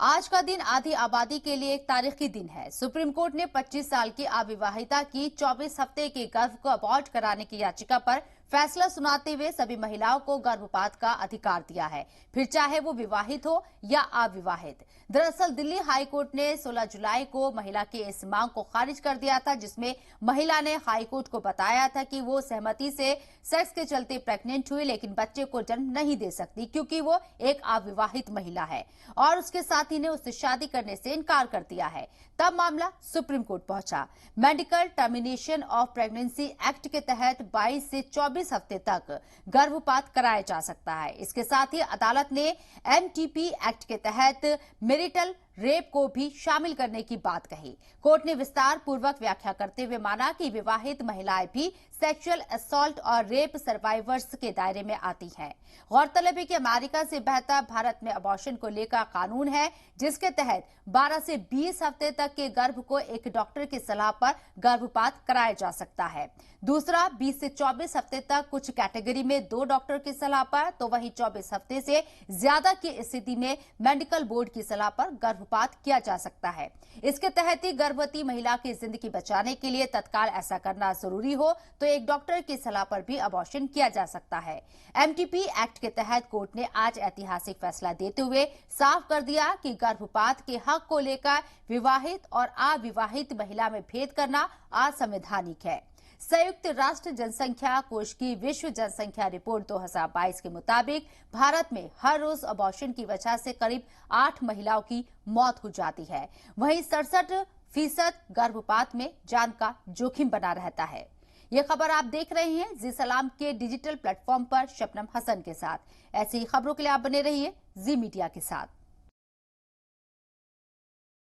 आज का दिन आधी आबादी के लिए एक तारीखी दिन है। सुप्रीम कोर्ट ने 25 साल की अविवाहिता की 24 हफ्ते के गर्भ को अबॉर्ट कराने की याचिका पर फैसला सुनाते हुए सभी महिलाओं को गर्भपात का अधिकार दिया है, फिर चाहे वो विवाहित हो या अविवाहित। दरअसल दिल्ली हाई कोर्ट ने 16 जुलाई को महिला की इस मांग को खारिज कर दिया था, जिसमें महिला ने हाई कोर्ट को बताया था कि वो सहमति से सेक्स के चलते प्रेग्नेंट हुई, लेकिन बच्चे को जन्म नहीं दे सकती क्योंकि वो एक अविवाहित महिला है और उसके साथी ने उससे शादी करने से इनकार कर दिया है। तब मामला सुप्रीम कोर्ट पहुंचा। Medical termination of pregnancy act के तहत 22 से 24 हफ्ते तक गर्भपात कराया जा सकता है। इसके साथ ही अदालत ने एमटीपी एक्ट के तहत मैरिटल रेप को भी शामिल करने की बात कही। कोर्ट ने विस्तार पूर्वक व्याख्या करते हुए माना कि विवाहित महिलाएं भी सेक्सुअल असॉल्ट और रेप सर्वाइवर्स के दायरे में आती हैं। गौरतलब है कि अमेरिका से बेहतर भारत में अबॉर्शन को लेकर कानून है, जिसके तहत 12 से 20 हफ्ते तक के गर्भ को एक डॉक्टर की सलाह पर गर्भपात कराया जा सकता है। दूसरा 20 से 24 हफ्ते तक कुछ कैटेगरी में 2 डॉक्टर की सलाह पर, तो वहीं 24 हफ्ते से ज्यादा की स्थिति में मेडिकल बोर्ड की सलाह पर गर्भपात किया जा सकता है। इसके तहत ही गर्भवती महिला की जिंदगी बचाने के लिए तत्काल ऐसा करना जरूरी हो तो एक डॉक्टर की सलाह पर भी अबॉर्शन किया जा सकता है। एमटीपी एक्ट के तहत कोर्ट ने आज ऐतिहासिक फैसला देते हुए साफ कर दिया कि गर्भपात के हक को लेकर विवाहित और अविवाहित महिला में भेद करना असंवैधानिक है। संयुक्त राष्ट्र जनसंख्या कोष की विश्व जनसंख्या रिपोर्ट 2022 के मुताबिक भारत में हर रोज अबॉर्शन की वजह से करीब 8 महिलाओं की मौत हो जाती है। वहीं 67% गर्भपात में जान का जोखिम बना रहता है। ये खबर आप देख रहे हैं जी सलाम के डिजिटल प्लेटफॉर्म पर शबनम हसन के साथ। ऐसी खबरों के लिए आप बने रहिए जी मीडिया के साथ।